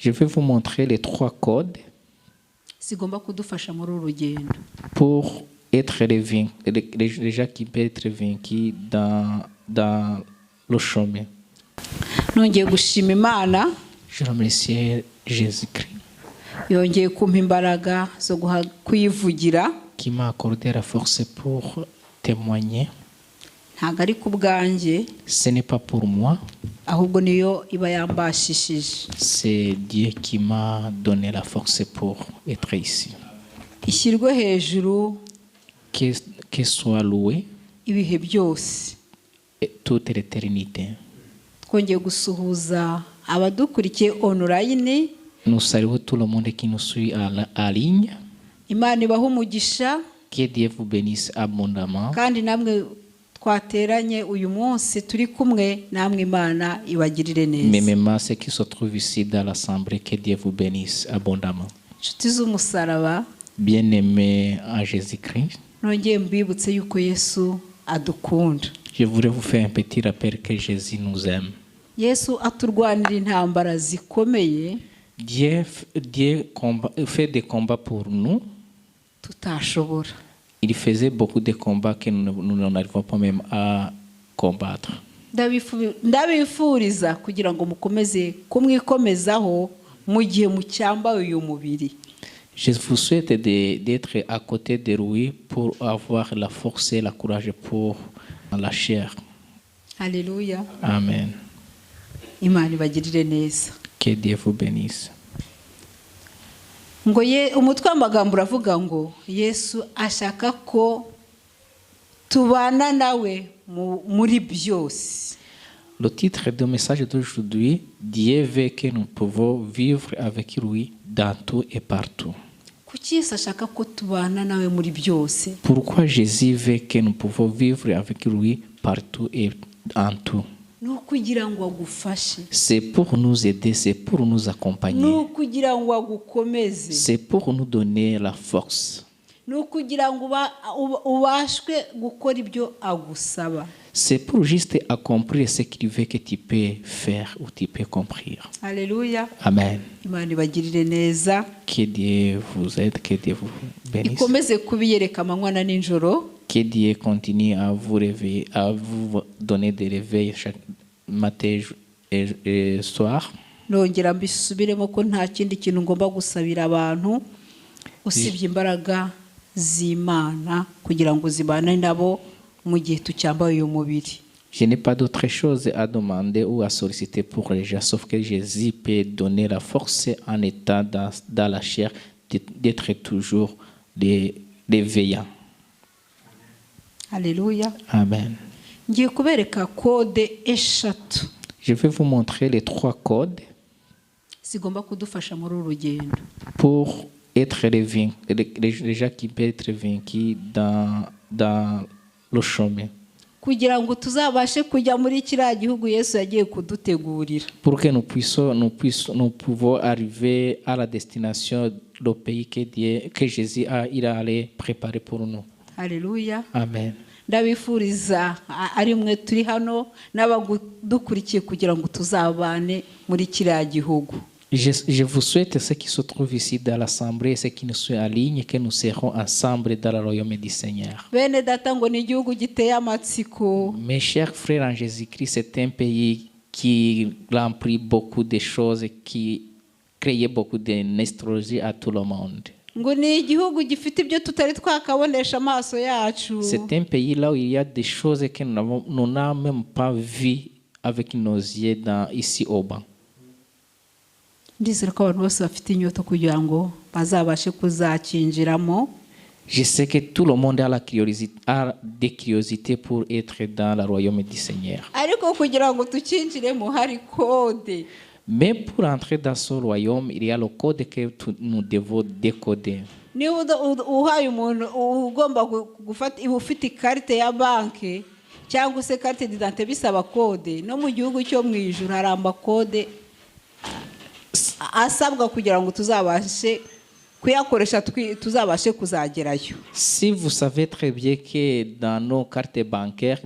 Je vais vous montrer les 3 codes pour être les gens qui peuvent être vaincus dans le chemin. Je remercie Jésus-Christ qui m'a accordé la force pour témoigner. Ce n'est pas pour moi. C'est Dieu qui m'a donné la force pour être ici. Qu'il soit loué toute l'éternité. Nous saluons tout le monde qui nous suit en ligne. Que Dieu vous bénisse abondamment. Même ceux qui se trouvent ici dans l'assemblée, que Dieu vous bénisse abondamment. Bien-aimés en Jésus-Christ, je voudrais vous faire un petit rappel que Jésus nous aime. Dieu fait des combats pour nous. Il faisait beaucoup de combats que nous n'arrivons pas même à combattre. Je vous souhaite d'être à côté de lui pour avoir la force et la courage pour la chair. Alléluia. Amen. Que Dieu vous bénisse. Umutwe w'amagambo uravuga ngo Yesu ashaka ko tubana nawe muri byose. Le titre du message d'aujourd'hui, Dieu veut que nous pouvons vivre avec lui dans tout et partout. Kuki Yesu ashaka ko tubana nawe muri byose? Pourquoi Jésus veut que nous pouvons vivre avec lui partout et en tout? C'est pour nous aider, c'est pour nous accompagner. C'est pour nous donner la force. C'est pour juste accomplir ce qu'il veut que tu peux faire ou tu peux comprendre. Alléluia. Amen. Que Dieu vous aide, que Dieu vous bénisse. Que Dieu continue à vous réveiller, à vous donner des réveils chaque matin et soir. Nongera mbisubiremo ko nta kindi kintu ngomba gusabira abantu usibye imbaraga z'Imana kugira ngo zibane nabo mu gihe tucyambaye uyu mubiri. Je n'ai pas d'autre chose à demander ou à solliciter pour les gens, sauf que Jésus peut donner la force en état dans la chair d'être toujours des veillants. Alléluia. Amen. Ngiye kubereka code eshatu. Je vais vous montrer les 3 codes zigomba kudufasha muri urugendo. Pour être les gens qui peuvent être vaincus dans le chemin. Kugira ngo tuzabashe kujya muri kiriya gihugu Yesu yagiye kudutegurira. Pour que nous pouvons arriver à la destination, le pays que Jésus il a allé préparer pour nous. Alléluia. Amen. Ndabifuriza ari mwe turi hano n'abadukurikiye kugira ngo tuzabane muri kiriya gihugu. Je vous souhaite ceux qui se trouvent ici dans l'assemblée, ceux qui nous sont en ligne, que nous serons ensemble dans le royaume du Seigneur. Bene data ngo ni igihugu giteye amatsiko. Mes chers frères en Jésus-Christ, c'est un pays qui remplit beaucoup de choses, qui crée beaucoup de nostalgie à tout le monde. Ngo ni igihugu gifite ibyo tutari twakabonesha amaso yacu. C'est un pays là où il y a des choses que nous n'avons même pas vues avec nos yeux ici au bas. Ndizera ko abantu bose bafite inyota kugira ngo bazabashe kuzakinjiramo. Je sais que tout le monde a des curiosités pour être dans le royaume du Seigneur. Ariko kugira ngo tukinjiremo hari code. Mais pour entrer dans ce royaume, il y a le code que nous devons décoder. Ni uhaye umuntu ugomba gufata ufite ikarite ya banki cyangwa se carte d'identité bisaba code. No mu gihugu cyo mwijuru haramba code asabwa kugira ngo tuzabashe kuyakoresha tuzabashe kuzagerayo. Si vous savez très bien que dans nos cartes bancaires,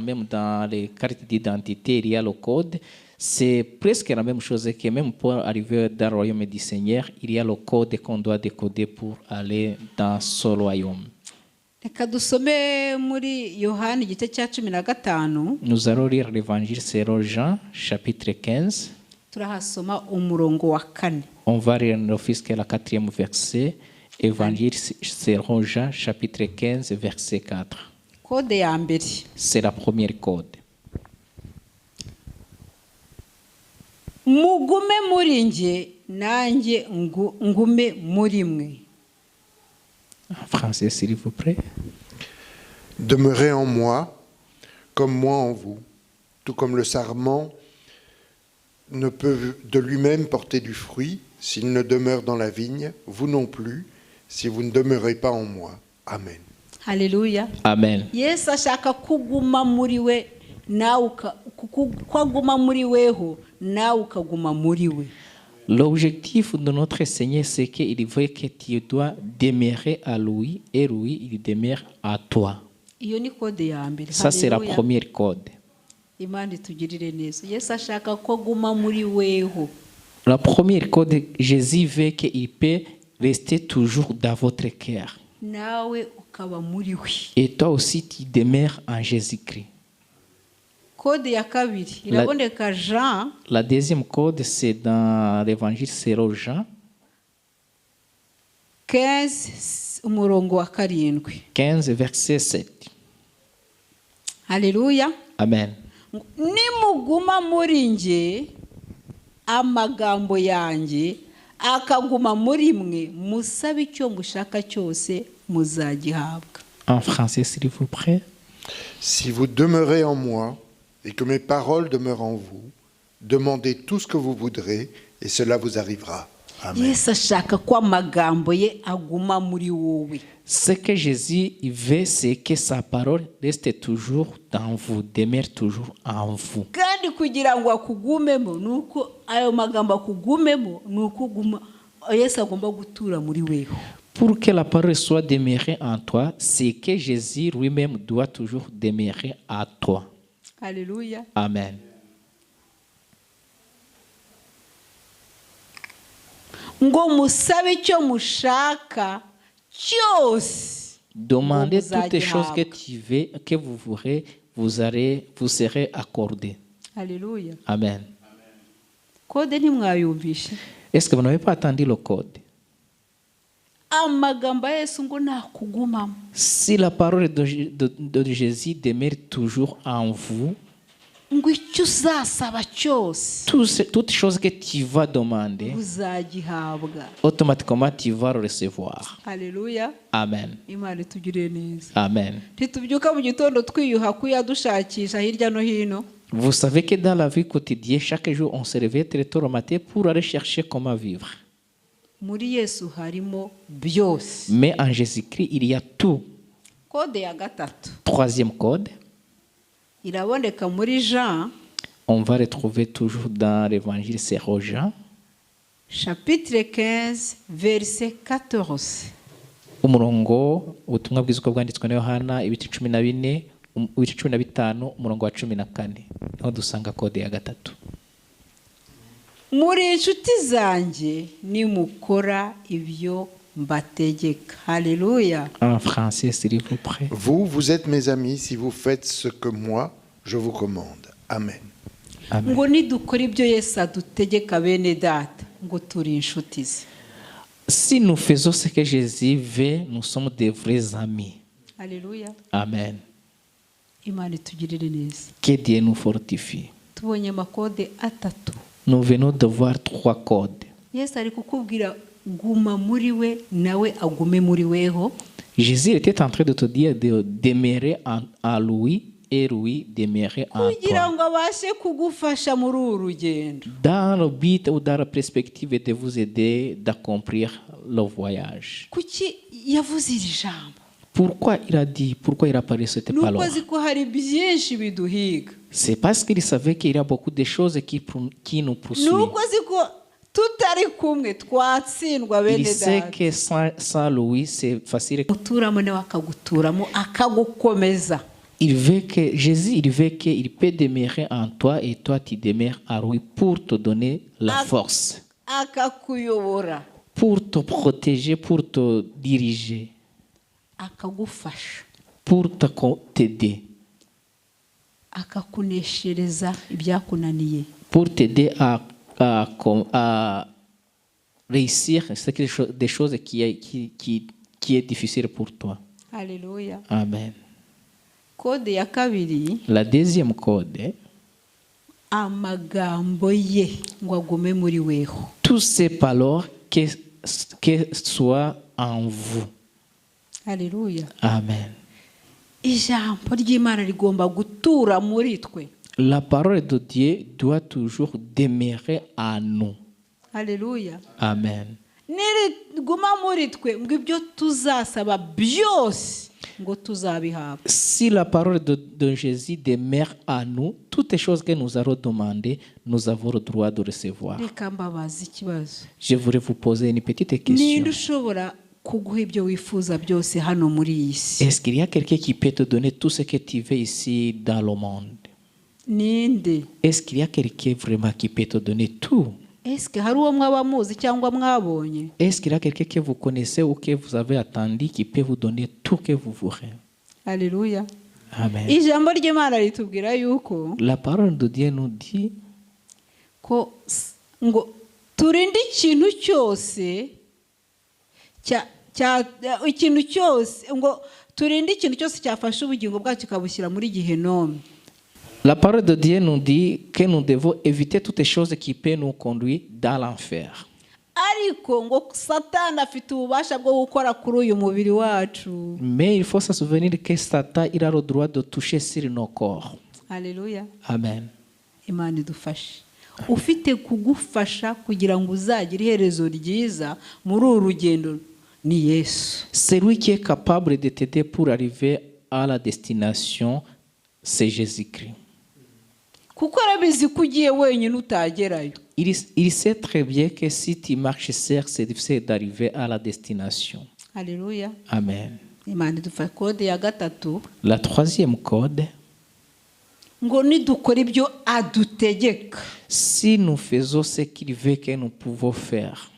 même dans les cartes d'identité, il y a le code, c'est presque la même chose que même pour arriver dans le royaume du Seigneur, il y a le code qu'on doit décoder pour aller dans ce royaume. Reka dusome muri Yohana igice cya 15. Nous allons lire l'évangile selon Jean, chapitre 15. Turahasoma umurongo wa 4. On va lire l'office que la 4e verset, évangile selon Jean, chapitre 15, verset 4. Kode ya mbere. C'est la première code. Mugume muri nge nanjye ngume muri mwe. En français, s'il vous plaît. Demeurez en moi, comme moi en vous, tout comme le sarment ne peut de lui-même porter du fruit s'il ne demeure dans la vigne, vous non plus, si vous ne demeurez pas en moi. Amen. Alléluia. Amen. Yesu ashaka kuguma muri we nawe kwaguma muri weho nawe ukaguma muri we. L'objectif de notre Seigneur, c'est qu'il veut que tu dois demeurer à lui et lui, il demeure à toi. Iyo ni kode ya mbere. Ça, c'est la première code. Imana itugirire neza. Yesu ashaka ko guma muri weho. La première code, Jésus veut qu'il peut rester toujours dans votre cœur. Nawe ukaba muri we. Et toi aussi, tu demeures en Jésus-Christ. Code ya kabiri iraboneka Jean. La deuxième code, c'est dans l'évangile selon Jean. 15 umurongo wa 7. 15 verset 7. Alléluia. Amen. Nimuguma muri nge amagambo yanjye akaguma muri mwe musabe icyo mushaka cyose muzagihabwa. En français, s'il vous plaît. Si vous demeurez en moi et que mes paroles demeurent en vous, demandez tout ce que vous voudrez et cela vous arrivera. Amen. Yesu ashaka ko amagambo ye aguma muri wowe. Ce que Jésus veut, c'est que sa parole reste toujours dans vous, demeure toujours en vous. Kandi kugira ngo akugumemo nuko ayo magambo akugumemo nuko guma Yesu agomba gutura muri weho. Pour que la parole soit demeurée en toi, c'est que Jésus lui-même doit toujours demeurer à toi. Alléluia. Amen. Ngo musabe icyo mushaka cyose. Demandez toutes les choses que tu veux, que vous voudrez, vous serez accordé. Alléluia. Amen. Code ntimwayumvishe. Est-ce que vous n'avez pas entendu le code? Amagambo Yesu ngo nakugumamo. Si la parole de Jésus demeure toujours en vous, Ngo icyo uzasaba cyose toutes choses que tu vas demander, uzagihabwa. automatiquement tu vas le recevoir. Alléluia. Amen. Imana itugirire neza. Amen. Ntitubyuka mu gitondo twiyuha kuyadushakisha hirya no hino. Vous savez que dans la vie quotidienne, chaque jour, on se réveille très tôt le matin pour aller chercher comment vivre. Muri Yesu harimo byose. Mais en Jésus-Christ, il y a tout. Code ya gatatu Troisième code, iraboneka muri Jean on va retrouver toujours dans l'évangile selon Jean, chapitre 15 verset 14. umurongo ubutumwa bwiza uko bwanditswe na Yohana ibice 14, ibice 15, umurongo wa 14. Aho dusanga code ya gatatu. Muri inshuti zanjye nimukora ibyo mbategeka. Alléluia. En français, s'il vous plaît. Vous êtes mes amis si vous faites ce que moi, je vous commande. Amen. Amen. Ngo nidukora ibyo Yesu adutegeka bene data ngo turi inshuti ze. Si nous faisons ce que Jésus veut, nous sommes des vrais amis. Alléluia. Amen. Imana itugirire neza. Que Dieu nous fortifie. Tubonye amakode atatu. Nous venons de voir 3 codes. Yesu ari kukubwira guma muri we nawe agume muri weho. Jésus était en train de te dire de demeurer en lui et lui demeurer en Kugira toi. ngo abashe kugufasha muri uru rugendo. Dans le but ou dans la perspective de vous aider d'accomplir le voyage. Kuki yavuze iri jambo? Pourquoi il a dit, pourquoi il a parlé cette Nuko parole? azi ko hari byinshi biduhiga. C'est parce qu'il savait qu'il y a beaucoup de choses qui nous poursuivent. Nuko azi ko tutari kumwe twatsindwa Il bene sait data. que sans lui, c'est facile. Guturamo nawe akaguturamo akagukomeza. Il veut que Jésus, il veut qu'il peut demeurer en toi et toi tu demeures en lui pour te donner la force, Akakuyobora, pour te protéger, pour te diriger, akagufasha, pour t'aider, akakuneshereza ibyakunaniye. pour t'aider à réussir des choses qui est difficile pour toi. Haleluya. Amen. Kode ya kabiri, La deuxième code, amagambo ye ngo agume muri weho. tous ces paroles que soient en vous. Haleluya. Amen. Ijambo ry'Imana rigomba gutura muri twe. La parole de Dieu doit toujours demeurer en nous. Haleluya. Amen. Niriguma muri twe ngo ibyo tuzasaba byose ngo tuzabihabwa. Si la parole de Jésus demeure en nous, toutes les choses que nous allons demander, nous avons le droit de recevoir. Reka mbabaza ikibazo. Je voudrais vous poser une petite question. Ninde ushobora kuguha ibyo wifuza byose hano muri iyi si? Est-ce qu'il y a quelqu'un qui peut te donner tout ce que tu veux ici dans le monde? Ninde? Est-ce qu'il y a quelqu'un vraiment qui peut te donner tout? Est-ce que hari uwo mwaba muzi cyangwa mwabonye? Est-ce qu'il y a quelqu'un que vous connaissez ou que vous avez attendu qui peut vous donner tout que vous voulez? Haleluya. Amen. Ijambo ry'Imana ritubwira yuko La parole de Dieu nous dit ko ngo turinde ikintu cyose ikintu cyose ngo turinde ikintu cyose cyafashe ubugingo bwacu kabushyira muri Gehinomu. La parole de Dieu nous dit que nous devons éviter toutes les choses qui peuvent nous conduire dans l'enfer. Ariko ngo Satani afite ububasha bwo gukora kuri uyu mubiri wacu. Mais il faut se souvenir que Satan il a le droit de toucher sur nos corps. Haleluya. Amen. Imana idufashe. Ufite kugufasha kugira ngo uzagire iherezo ryiza muri uru rugendo ni Yesu. Celui qui est capable de t'aider pour arriver à la destination, c'est Jésus-Christ. Kuko arabizi ko ugiye wenyine utagerayo. Il sait très bien que si tu marches seul, c'est difficile d'arriver à la destination. Haleluya. Amen. Imana idufashe. Kode ya gatatu La troisième code, ngo nidukora ibyo adutegeka. si nous faisons ce qu'il veut que nous pouvons faire,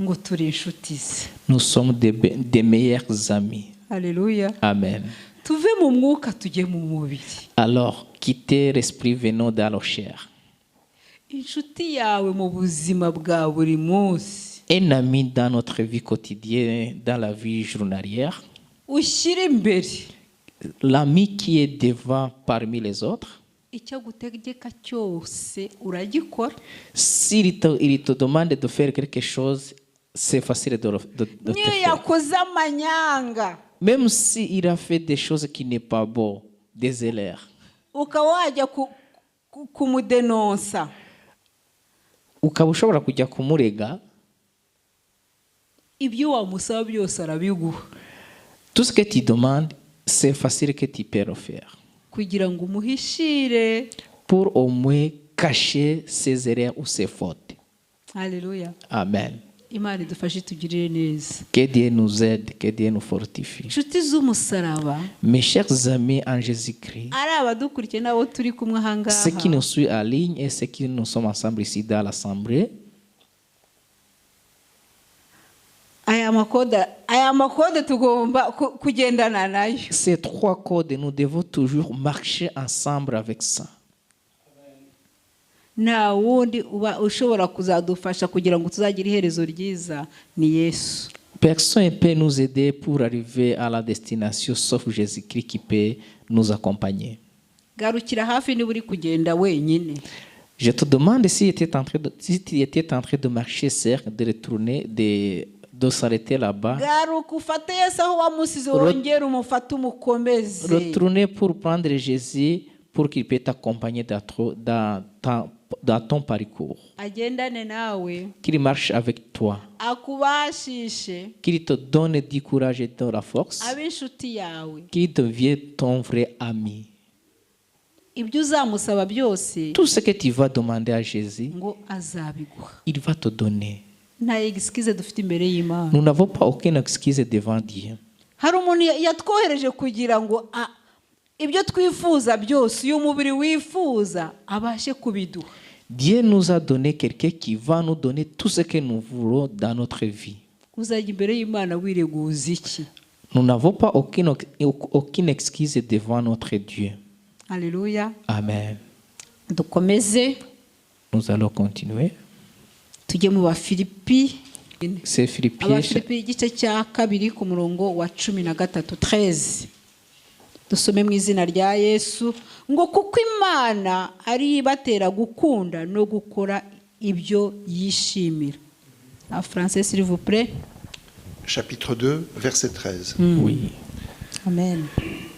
Ngo turi inshuti ze. nous sommes des meilleurs amis. Haleluya. Amen. Tuve mu mwuka tujye mu mubiri. Alors, quittez l'esprit venant dans la chair. Inshuti yawe mu buzima bwa buri munsi. Un ami dans notre vie quotidienne, dans la vie journalière. Ushyire imbere L'ami qui est devant parmi les autres. icyo agutegeka cyose uragikora. S'il te demande de faire quelque chose, c'est facile de te Niyo faire. yakoze amanyanga Même s'il a fait des choses qui n'est pas bon, des erreurs. ukaba wajya kumudenonsa, Ukaba ushobora kujya kumurega, ibyo wamusaba byose arabiguha tout ce que tu demandes, c'est facile que tu peux le faire. kugira ngo umuhishire. Pour au moins cacher ses erreurs ou ses fautes. Haleluya. Amen. Imana idufashe tugirire neza. Que Dieu nous aide, que Dieu nous fortifie. Inshuti z'umusaraba, Mes chers amis en Jésus-Christ, ari abadukurikiye n'abo turi kumwe aha ceux qui ngaha, nous suivent en ligne et ceux qui nous sommes ensemble ici dans l'Assemblée, aya makode tugomba kugendana nayo. ces trois codes, nous devons toujours marcher ensemble avec ça. Nta wundi uba ushobora kuzadufasha kugira ngo tuzagire iherezo ryiza ni Yesu. Personne ne peut nous aider pour arriver à la destination sauf Jésus-Christ qui peut nous accompagner. Garukira hafi niba uri kugenda wenyine. Je te demande si tu étais en train de marcher seul, de retourner, de s'arrêter là-bas. Garuka ufate Yesu aho wamusize wongere umufate umukomeze. Retourner pour prendre Jésus pour qu'il puisse t'accompagner dans ton parcours. Agendane nawe, Qu'il marche avec toi. akubashishe, Qu'il te donne du courage et de la force. abe inshuti yawe. Qu'il devienne ton vrai ami. ibyo uzamusaba byose tout ce que tu vas demander à Jésus, ngo azabiguha. il va te donner. Nta excuse dufite imbere y'Imana. Nous n'avons pas aucune excuse devant Dieu. Hari umuntu yatwohereje kugira ngo ibyo twifuza byose uyu mubiri wifuza abashe kubiduha. Dieu nous a donné quelqu'un qui va nous donner tout ce que nous voulons dans notre vie. Uzajya imbere y'Imana wireguza iki? Nous n'avons pas aucune excuse devant notre Dieu. Alléluia. Amen. Dukomeze Nous allons continuer. tujye mu Bafilipi. C'est Philippiens, Abafilipi igice cya 2 ku murongo wa 13. Dusome mu izina rya Yesu ngo kuko Imana ari ibatera gukunda no gukora ibyo yishimira. En français s'il vous plaît. Chapitre 2, verset 13. oui. Amen.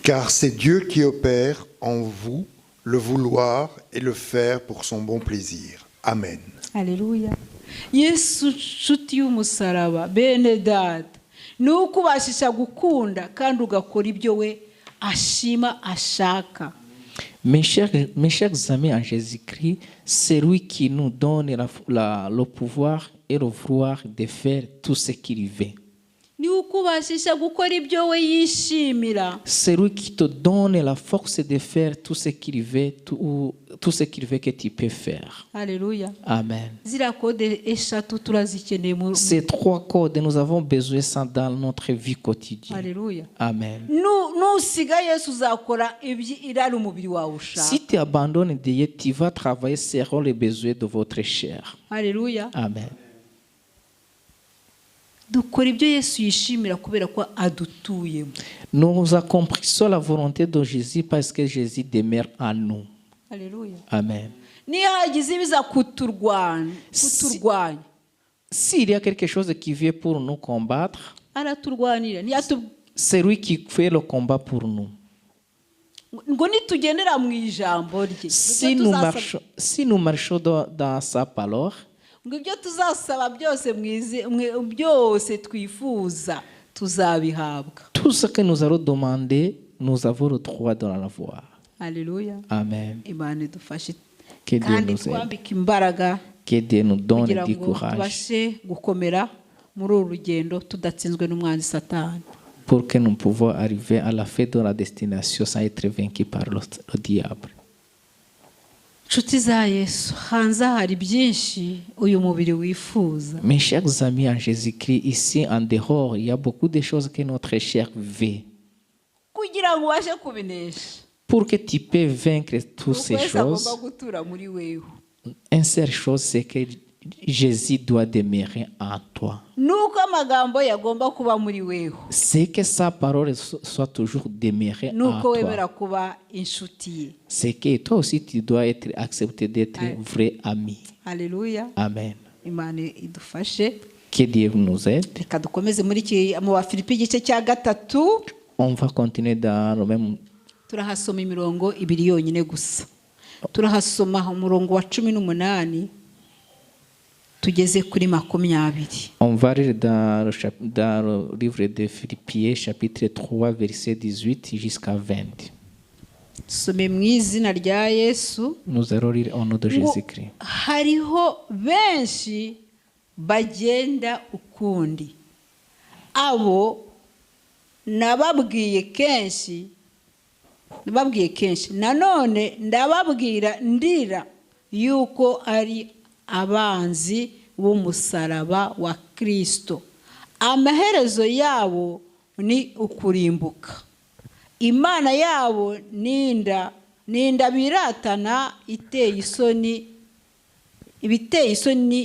Car c'est Dieu qui opère en vous le vouloir et le faire pour son bon plaisir. Amen. Alléluia. Yesu nshuti y'umusaraba bene data ni ukubashisha gukunda kandi ugakora ibyo we ashima ashaka. Mes chers amis en Jésus-Christ, c'est lui qui nous donne le pouvoir et le vouloir de faire tout ce qu'il veut. Ni ukubashisha gukora ibyo we yishimira. C'est lui qui te donne la force de faire tout ce qu'il veut, tout ce qu'il veut que tu peux faire. Alléluia. Amen. Zira kode eshatu turazikeneye mu. Ces 3 codes, nous avons besoin de ça dans notre vie quotidienne. Alléluia. Amen. Nusiga Yesu uzakora irari umubiri wawe ushaka. Si tu abandonnes Dieu, tu vas travailler selon les besoins de votre chair. Alléluia. Amen. Dukora ibyo Yesu yishimira kubera ko adutuyemo. Nous accomplissons la volonté de Jésus parce que Jésus demeure en nous. Alléluia. Amen. Niyo hagize ibiza kuturwanya. S'il y a quelque chose qui vient pour nous combattre, Araturwanira. c'est lui qui fait le combat pour nous. Ngo nitugendera mu ijambo rye. Si nous marchons dans sa parole, ngo ibyo tuzasaba byose byose twifuza tuzabihabwa. Tout ce que nous allons demander, nous avons le droit de l'avoir. Alléluia. Amen. Imana idufashe Que Dieu kandi nous aide. twambike imbaraga Que Dieu nous donne kugira du ngo courage tubashe gukomera muri uru rugendo tudatsinzwe n'umwanzi Satani. pour que nous pouvons arriver à la fin de la destination sans être vaincus par le diable. Nshuti za Yesu, hanze hari byinshi uyu mubiri wifuza. Mes chers amis en Jésus-Christ, ici en dehors, il y a beaucoup de choses que notre chair veut. Kugira ngo ubashe kubinesha. Pour que tu peux vaincre toutes ces Ukwezi agomba choses, gutura muri wewe. une seule chose, c'est que Jésus doit demeurer en toi. Nuko amagambo yagomba kuba muri wewe. C'est que sa parole soit toujours demeurée en Nuko wemera toi. kuba inshuti ye. C'est que toi aussi, tu dois être accepté d'être vrai ami. Alléluia. Amen. Imana idufashe. Que Dieu nous aide. Reka dukomeze muri mu Bafilipi igice cya 3. On va continuer dans le même. Turahasoma imirongo 2 yonyine gusa. Turahasoma umurongo wa 18 tugeze kuri 20. On va lire dans le livre de Philippiens, chapitre 3, verset 18 jusqu'à 20. Some mu izina rya Yesu. Nous allons lire au nom de Jésus-Christ. Hariho benshi bagenda ukundi. Abo nababwiye kenshi nanone ndababwira ndira yuko ari abanzi b'umusaraba wa Kristo. Amaherezo yabo ni ukurimbuka. Imana yabo ninda biratana iteye isoni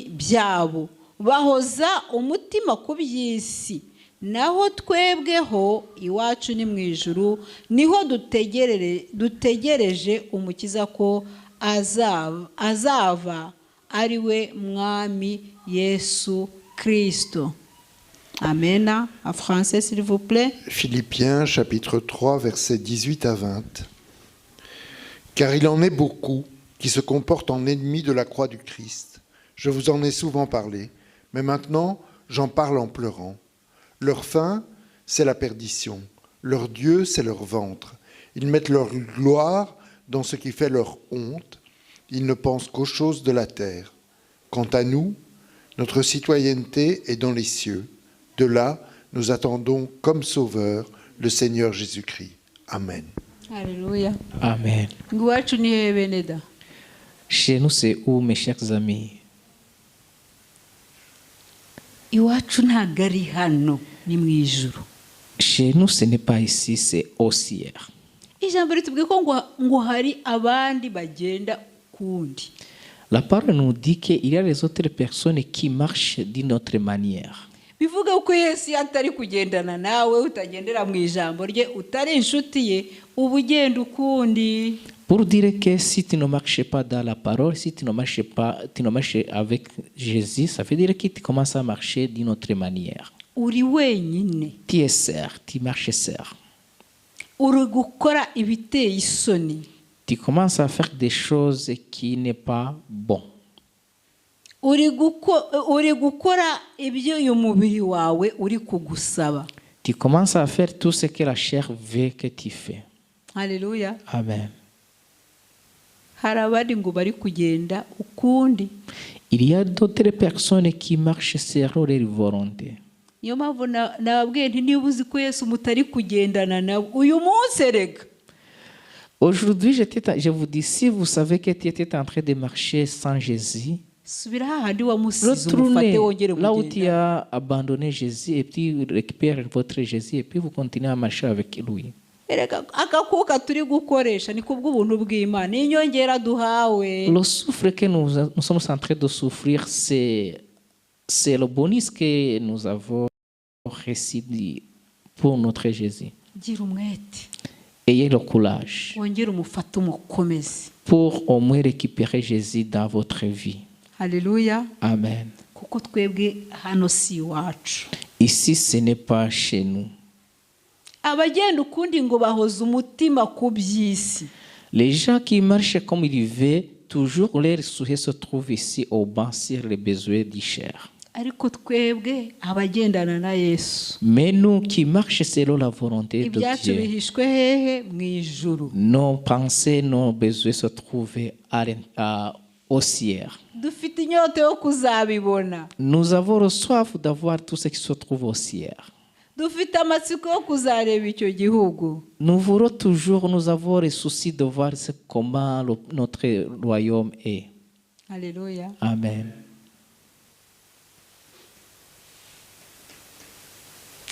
byabo. Bahoza umutima ku by'isi. Naho twebweho iwacu ni mu ijuru, niho dutegereje umukiza ko azava ari we mwami Yesu Kristo. Amen. En français s'il vous plaît. Philippiens chapitre 3 versets 18 à 20. Car il en est beaucoup qui se comportent en ennemis de la croix du Christ. Je vous en ai souvent parlé, mais maintenant j'en parle en pleurant. Leur fin, c'est la perdition. Leur Dieu, c'est leur ventre. Ils mettent leur gloire dans ce qui fait leur honte, ils ne pensent qu'aux choses de la terre. Quant à nous, notre citoyenneté est dans les cieux. De là, nous attendons comme sauveur le Seigneur Jésus-Christ. Amen. Alléluia. Amen. Ngo iwacu ni hehe bene da? Chez nous, c'est où, mes chers amis? Iwacu ntabwo ari hano, ni mu ijuru. Chez nous, ce n'est pas ici, c'est au ciel. Ijambo ritubwiye ko ngo hari abandi bagenda kundi. La parole nous dit qu'il y a les autres personnes qui marchent d'une autre manière. Bivuga ko Yesu atari kugendana nawe, utagendera mu ijambo rye, utari inshuti ye, uba ugenda ukundi. Pour dire que si tu ne marches pas dans la parole, si tu ne marches pas, tu ne marches avec Jésus, ça veut dire que tu commences à marcher d'une autre manière. Uri wenyine. Tu es seul, tu marches seul. Uri gukora ibiteye isoni. Tu commences à faire des choses qui n'est pas bon. Uri gukora ibyo uyu mubiri wawe uri kugusaba. Tu commences à faire tout ce que la chair veut que tu fais. Alléluia. Amen. Hari abandi ngo bari kugenda ukundi. Il y a d'autres personnes qui marchent selon leur volonté. Niyo mpamvu nababwiye nti niba uzi ko Yesu mutari kugendana nawe uyu munsi erega. Aujourd'hui, je vous dis, si vous savez que tu étais en train de marcher sans Jésus, subira hahandi wamusize retournez umufate wongere là où tu kugenda. as abandonné Jésus et puis récupère votre Jésus et puis vous continuez à marcher avec lui. Erega akakuka turi gukoresha ni kubw'ubuntu bw'Imana, inyongera duhawe. Le souffle que nous sommes en train de souffrir, c'est le bonus que nous avons reçu pour notre Jésus. Gira umwete. Ayez le courage Wongere umufate umukomeze. pour au moins récupérer Jésus dans votre vie. Haleluya. Amen. Kuko twebwe hano si iwacu. Ici, ce n'est pas chez nous. Abagenda ukundi ngo bahoza umutima ku by'isi. Les gens qui marchent comme ils veulent, toujours leur souhait se trouve ici au banc sur les besoins du chair. Ariko twebwe abagendana na Yesu. Mais nous qui marchons selon la volonté de Ibyacu Dieu, bihishwe hehe mu ijuru. nos pensées, nos besoins se trouvent au ciel. Dufite inyota yo kuzabibona. Nous avons soif d'avoir tout ce qui se trouve au ciel. Dufite amatsiko yo kuzareba icyo gihugu. Nous voulons toujours, nous avons le souci de voir comment notre royaume est. Alléluia. Amen.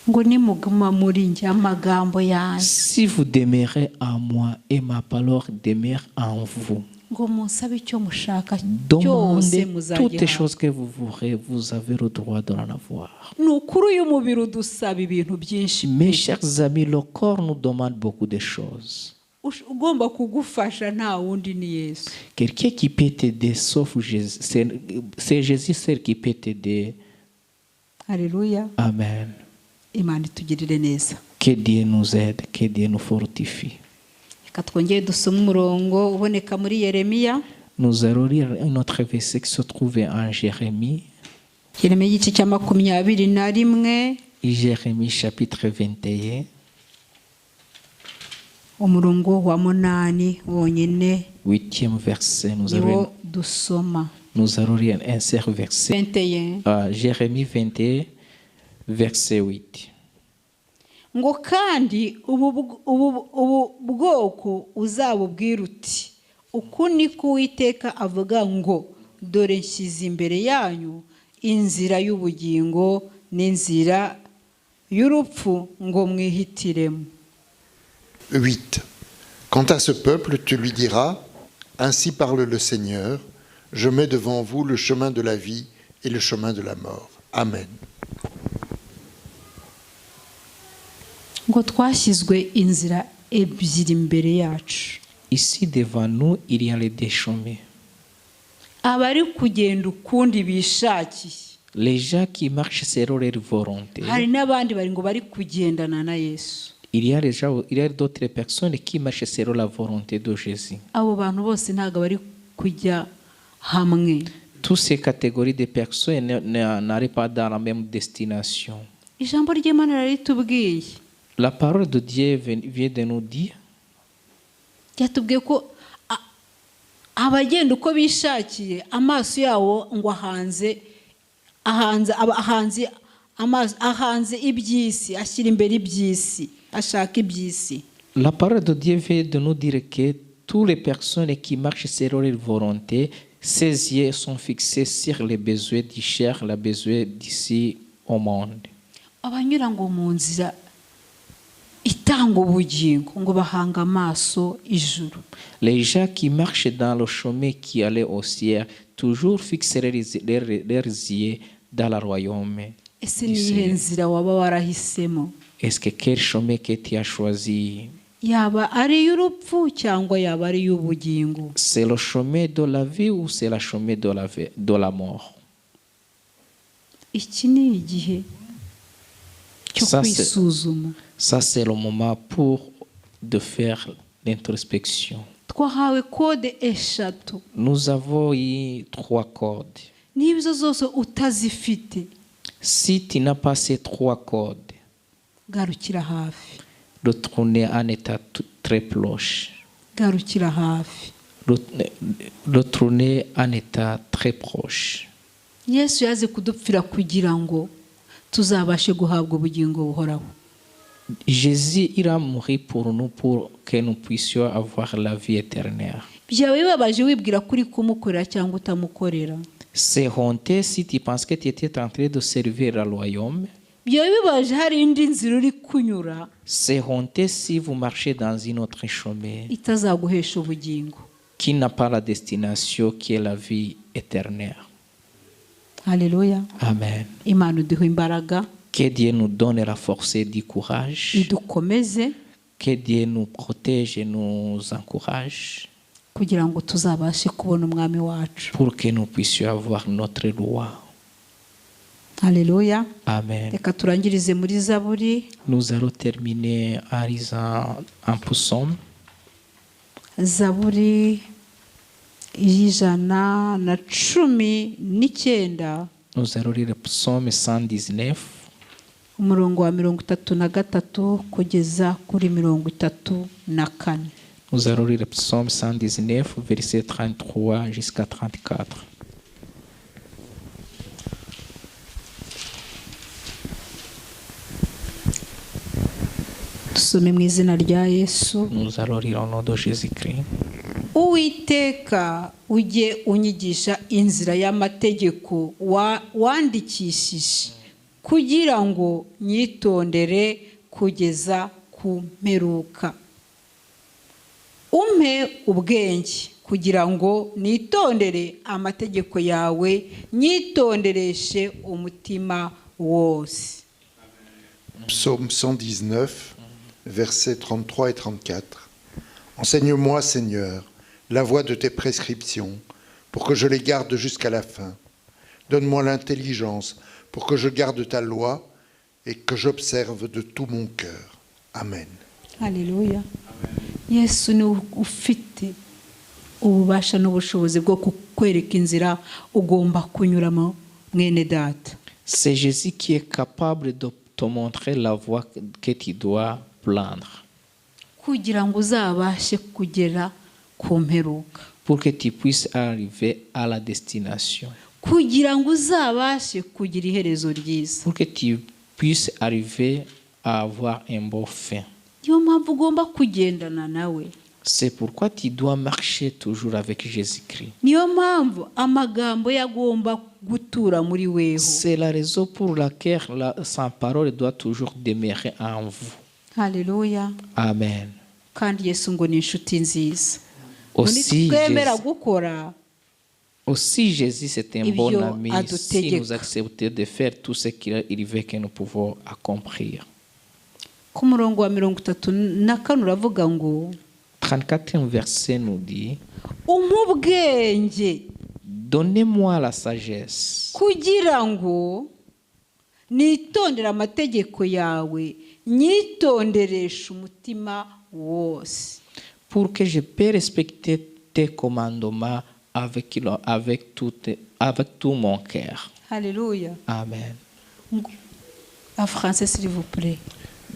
Ngo nimuguma muri njye amagambo yanjye. Si vous demeurez en moi et ma parole demeure en vous, Ngo munsabe icyo mushaka cyose demandez toutes les muzagihabwa. choses que vous voudrez, vous avez le droit de l'en avoir. Ni ukuri uyu mubiri udusaba ibintu byinshi. Mes chers amis, le corps nous demande beaucoup de choses. Ugomba kugufasha nta wundi ni Yesu. Quelqu'un qui peut t'aider, sauf Jésus, c'est Jésus seul qui peut t'aider. Alléluia. Amen. Imana itugirire neza. Que Dieu nous aide, que Dieu nous fortifie. Reka twongere dusome umurongo uboneka muri Yeremiya. Nous allons lire un autre verset qui se trouve en Jérémie. Yeremiya igice cya 21. Jérémie chapitre 21. Umurongo wa 8 wonyine 8e verset. niwo dusoma. Nous allons lire un seul verset. 21. Jérémie 21, verset 8. Ngo kandi ubu bwoko uzabubwira uti uku niko Uwiteka avuga ngo dore nshyize imbere yanyu inzira y'ubugingo n'inzira y'urupfu ngo mwihitiremo. 8. Quant à ce peuple, tu lui diras, ainsi parle le Seigneur, je mets devant vous le chemin de la vie et le chemin de la mort. Amen. Ngo twashyizwe inzira ebyiri imbere yacu. Ici devant nous, il y a les deux chemins. Abari kugenda ukundi bishakiye. Les gens qui marchent selon leur volonté. Hari n'abandi bari ngo bari kugendana na Yesu. Il y a d'autres personnes qui marchent selon la volonté de Jésus. Abo bantu bose ntago bari kujya hamwe. Toutes ces catégories de personnes n'arrivent pas dans la même destination. Ijambo ry'Imana raritubwiye. La parole de Dieu vient de nous dire. Yatubwiye ko abagenda uko bishakiye amaso yawo ngo ahanze iby'isi, ashyira imbere iby'isi, ashaka iby'isi. La parole de Dieu veut de nous dire que toutes les personnes qui marchent selon leur volonté, ses yeux sont fixés sur les besoins du chair, les besoins d'ici au monde. Abanyura ngo mu nzira itanga ubugingo ngo bahanga amaso ijuru. Les gens qui marchent dans le chemin qui allait au ciel, toujours fixent leurs yeux dans le royaume. Ese ni iyihe nzira waba warahisemo? Est-ce que quel chemin que tu as choisi? Yaba ari iy'urupfu cyangwa yaba ari iy'ubugingo? C'est le chemin de la vie ou c'est le chemin de la mort? Iki ni igihe cyo kwisuzuma. Ça c'est le moment pour de faire l'introspection. Twahawe kode eshatu. Nous avons eu 3 codes. Niba izo zose utazifite, si tu n'as pas ces 3 codes, garukira hafi. Retourner en état très proche. Garukira hafi. Retourner en état très proche. Yesu yaze kudupfira kugira ngo tuzabashe guhabwa ubugingo buhoraho. Jésus ira mourir pour nous pour que nous puissions avoir la vie éternelle. Byawe bibabaje wibwira kuri kumukorera cyangwa utamukorera. C'est honteux si tu penses que tu étais en train de servir le royaume. Byawe bibabaje hari indi nzira uri kunyura. C'est honteux si vous marchez dans une autre chemin itazaguhesha ubugingo. Qui n'a pas la destination qui est la vie éternelle. Alléluia. Amen. Imana uduhe imbaraga. Que Dieu nous donne la force et du courage. Idukomeze. Que Dieu nous protège et nous encourage. Kugira ngo tuzabashe kubona umwami wacu. Pour que nous puissions avoir notre roi. Alléluia. Amen. Reka turangirize muri Zaburi. Nous allons terminer en lisant un psaume. Zaburi 119. Nous allons lire le psaume 119. Umurongo wa 33 kugeza kuri 34. Nous allons lire le psaume 119, verset 33 jusqu'à 34. Dusome mu izina rya Yesu. Nous allons lire au nom de Jésus-Christ. Uwiteka ujye unyigisha inzira y'amategeko wandikishije kugira ngo nyitondere kugeza ku mperuka. Umpe ubwenge kugira ngo nitondere amategeko yawe, nyitondereshe umutima wose. Psaume 119, versets 33 et 34. Enseigne-moi, Seigneur, la voie de tes prescriptions, pour que je les garde jusqu'à la fin. Donne-moi l'intelligence pour que je garde ta loi et que j'observe de tout mon cœur. Amen. Alléluia. Yesu ni ufite ububasha n'ubushobozi bwo kukwereka inzira ugomba kunyuramo, mwene data. C'est Jésus qui est capable de te montrer la voie que tu dois prendre. Kugira ngo uzabashe kugera ku mperuka. Pour que tu puisses arriver à la destination. Kugira ngo uzabashe kugira iherezo ryiza. Pour que tu puisses arriver à avoir un bon fin. Niyo mpamvu ugomba kugendana nawe. C'est pourquoi tu dois marcher toujours avec Jésus-Christ. Niyo mpamvu amagambo yagomba gutura muri weho. C'est la raison pour laquelle sa parole doit toujours demeurer en vous. Alléluia. Amen. Kandi Yesu ngo ni inshuti nziza. Aussi Jésus c'est un bon ami si nous acceptons de faire tout ce qu'il veut que nous pouvons accomplir. Ku murongo wa 34 uravuga ngo 34e verset nous dit, umubwenge, donnez-moi la sagesse kugira ngo nitondere amategeko yawe, nyitondereshe umutima wose. Pour que je puisse respecter tes commandements avec tout mon cœur. Alléluia. Amen. En français, s'il vous plaît.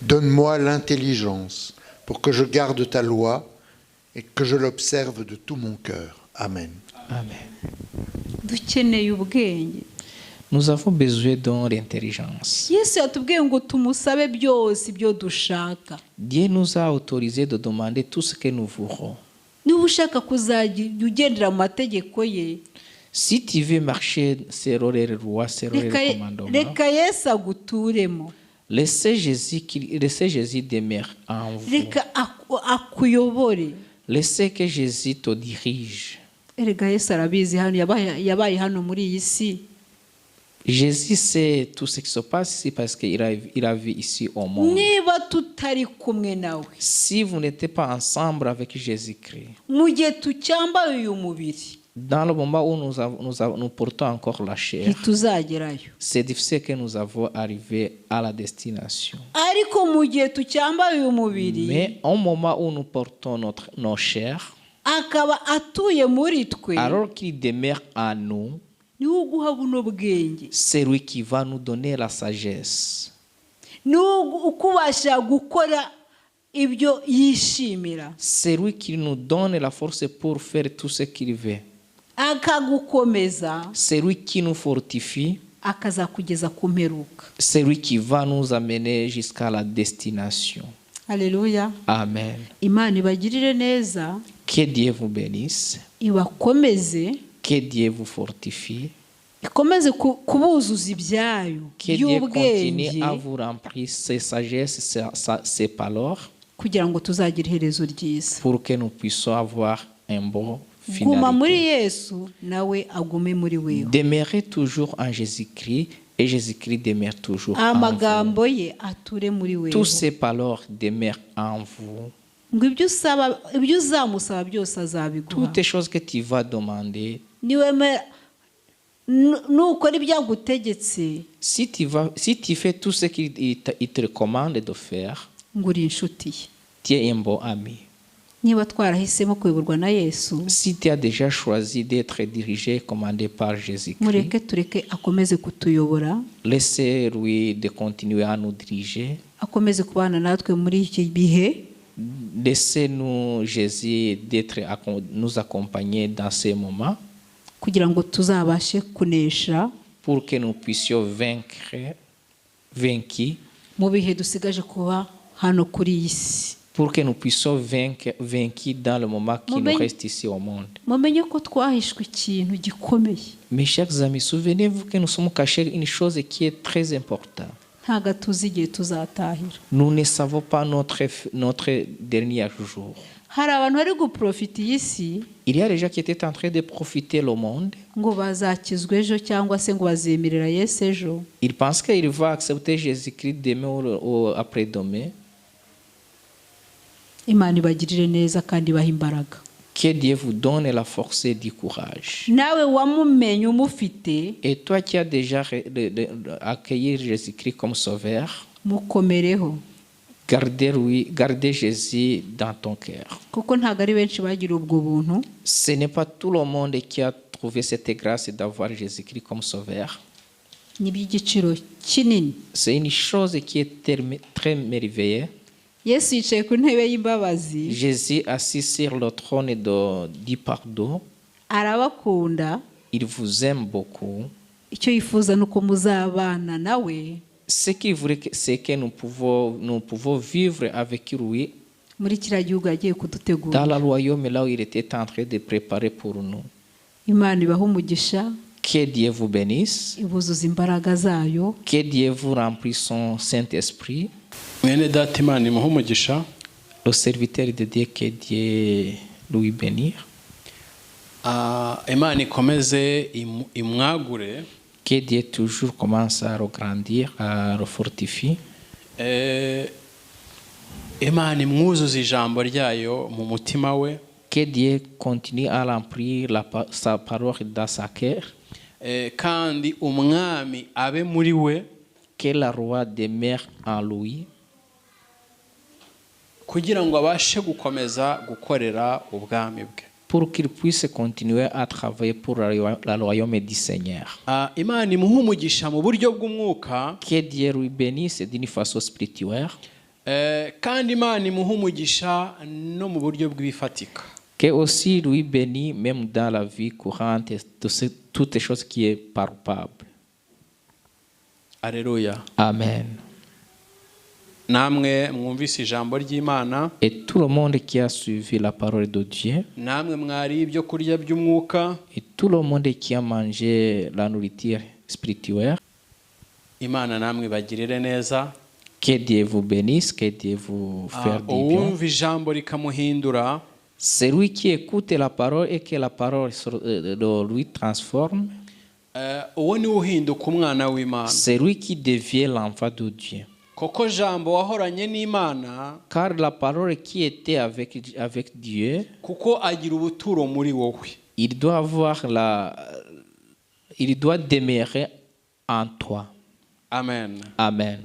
Donne-moi l'intelligence pour que je garde ta loi et que je l'observe de tout mon cœur. Amen. Amen. dukeneye ubwenge. Nous avons besoin de l'intelligence. Yesu yatubwiye ngo tumusabe byose ibyo dushaka. Dieu nous a autorisé de demander tout ce que nous voulons. Niba ushaka kuzajya ugendera mu mategeko ye, Si tu veux marcher selon les lois, selon les commandements, reka Yesu aguturemo, laissez Jésus demeurer en vous. reka akuyobore. Laissez que Jésus te dirige. Erega Yesu arabizi hano, yabaye hano muri iyi si. Jésus sait tout ce qui se passe ici parce qu'il a vu ici au monde. Niba tutari kumwe nawe, Si vous n'êtes pas ensemble avec Jésus-Christ, mu gihe tucyambaye uyu mubiri, dans le moment où nous portons encore la chair, ntituzagerayo. c'est difficile que nous avons arrivé à la destination. Ariko mu gihe tucyambaye uyu mubiri, Mais au moment où nous portons nos chairs, akaba atuye muri twe, alors qu'il demeure en nous, niwe uguha buno bwenge, c'est lui qui va nous donner la sagesse. niwe ukubasha gukora ibyo yishimira, C'est lui qui nous donne la force pour faire tout ce qu'il veut. akagukomeza, C'est lui qui nous fortifie. akazakugeza ku mperuka. C'est lui qui va nous amener jusqu'à la destination. Haleluya. Amen. Imana ibagirire neza, Que Dieu vous bénisse. ibakomeze, Que Dieu vous fortifie. ikomeze kubuzuza ibyayo Que Dieu continue by'ubwenge, à vous remplir ses sagesses, ses paroles, kugira ngo tuzagire iherezo ryiza. pour que nous puissions avoir un bon Guma muri finalité. Yesu, nawe agume muri wewe. Demeurez toujours en Jésus-Christ et Jésus-Christ demeure toujours en vous. Amagambo ye ature muri wewe. Tous ces paroles demeurent en vous. Ngo ibyo uzamusaba byose azabiguha. Toutes les choses que tu vas demander, Niwemera nukora ibyagutegetse, si tu fais tout ce qu'il te recommande de faire, ngo uri inshuti ye. tu es un bon ami. Niba twarahisemo kuyoborwa na Yesu, Si tu as déjà choisi d'être dirigé, commandé par Jésus-Christ, mureke tureke akomeze kutuyobora, laissez-lui de continuer à nous diriger. akomeze kubana natwe muri iki bihe, Laissez-nous, Jésus, nous accompagner dans ces moments kugira ngo tuzabashe kunesha pour que nous puissions vaincre, mu bihe dusigaje kuba hano kuri iyi si. pour que nous puissions vaincre dans le moment qui nous Mumenye- reste ici au monde. mumenye ko twahishwe ikintu gikomeye. Mes chers amis, souvenez-vous que nous sommes cachés une chose qui est très importante. Ntago tuzi igihe tuzatahira. Nous ne savons pas notre dernier jour. Hari abantu bari guprofita iyi si Il y a des gens qui étaient en train de profiter le monde. ngo bazakizwa ejo cyangwa se ngo bazemerera Yesu ejo. Ils pensent qu'ils vont accepter Jésus-Christ demain ou après-demain. Imana ibagirire neza kandi ibaha imbaraga. Que Dieu vous donne la force et du courage. Nawe wamumenye umufite, Et toi qui as déjà accueilli Jésus-Christ comme sauveur, mukomereho, gardez Jésus dans ton cœur. kuko ntago ari benshi bagira ubwo buntu. Ce n'est pas tout le monde qui a trouvé cette grâce d'avoir Jésus-Christ comme sauveur. Ni by'igiciro kinini. C'est une chose qui est très merveilleuse. Yesu yicaye ku ntebe y'imbabazi, Jésus assis sur le trône du pardon. arabakunda, Il vous aime beaucoup. icyo yifuza ni uko muzabana nawe Ce qu'il voudrait, c'est que nous pouvons vivre avec lui muri kiriya gihugu yagiye dans kudutegura. le royaume là où il était en train de préparer pour nous. Imana ibaha umugisha, Que Dieu vous bénisse. ibuzuza imbaraga zayo. Que Dieu vous remplisse son Saint-Esprit. mwene data Imana imuhe umugisha. Le serviteur de Dieu, que Dieu lui bénisse. Imana ikomeze imwagure. Que Dieu toujours commence à regrandir, à refortifier. Imana imwuzuza ijambo ryayo mu mutima we. Que Dieu continue à remplir sa parole dans sa cœur. Kandi umwami abe muri we. Que la roi demeure en lui. Kugira ngo abashe gukomeza gukorera ubwami bwe. Pour qu'il puisse continuer à travailler pour le royaume du Seigneur. Imana imuhe umugisha mu buryo bw'umwuka. Que Dieu lui bénisse d'une façon spirituelle. Kandi Imana imuhe umugisha no mu buryo bw'ibifatika. Que aussi lui bénit même dans la vie courante et toutes les choses qui est palpable. Alléluia. Amen. Namwe mwumvise ijambo ry'Imana, Et tout le monde qui a suivi la parole de Dieu, namwe mwari ibyo kurya by'umwuka, et tout le monde qui a mangé la nourriture spirituelle, Imana namwe bagirire neza. que Dieu vous bénisse, que Dieu vous fasse du bien. Uwumva ijambo rikamuhindura, Celui qui écoute la parole et que la parole lui transforme, uwo niwe uhinduka umwana w'Imana. celui qui devient l'enfant de Dieu. Koko jambo wahoranye n'Imana, Car la parole qui était avec Dieu, kuko agira ubuturo muri wowe. il doit demeurer en toi. Amen. Amen.